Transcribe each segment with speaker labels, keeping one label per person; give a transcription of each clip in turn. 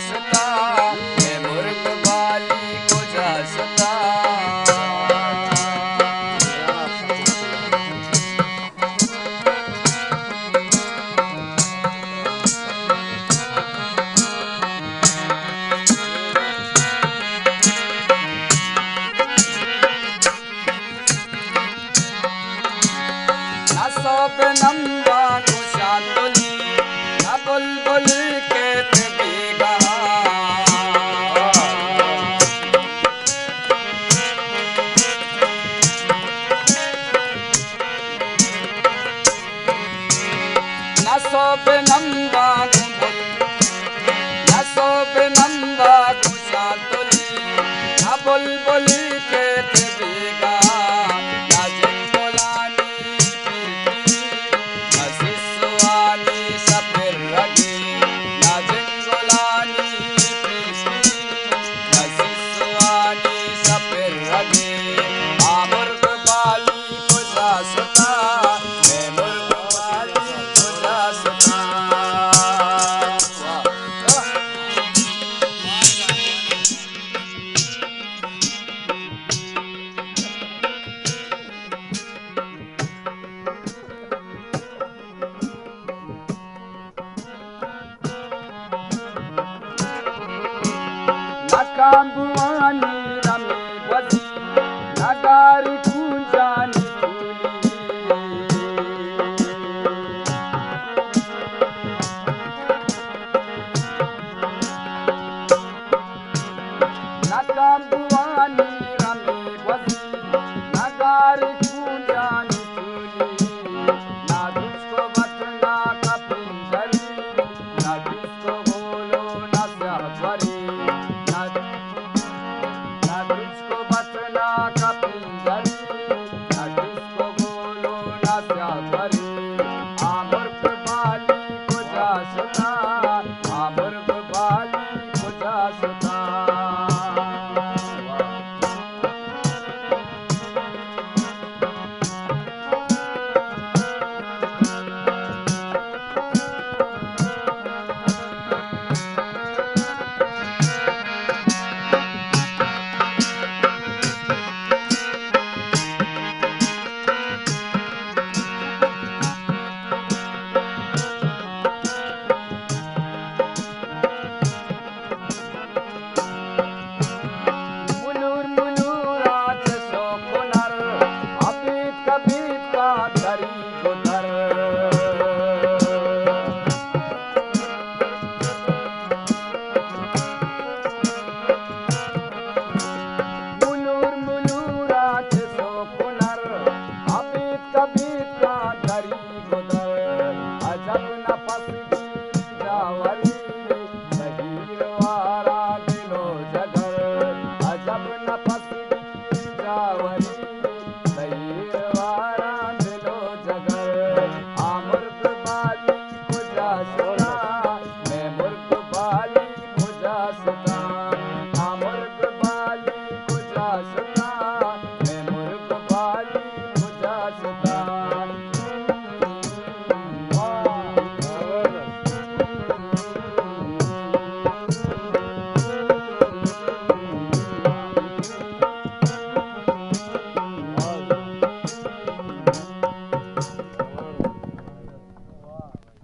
Speaker 1: जासता, मैं मुर्ग बाली को जासता। सब नंदा कुशातुली न बुलबुल के बेगा, न सब नंदा न सब नंदा कुशातुली न बुलबुल के बेगा। कांबुआनी रमी बजी नगारी पूंजानी न कांबुआनी रमी बजी नगारी पूंजानी ना तुझको बचना का पिंजरी, ना तुझको बोलो ना सहबरी, तुझको बचना का पिंजरी, न किसको बोलो न सहबरी। मुर्ग बाली को जासता, मुर्ग बाली को जासता।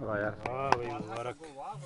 Speaker 2: वाह यार, वाह भाई मुबारक।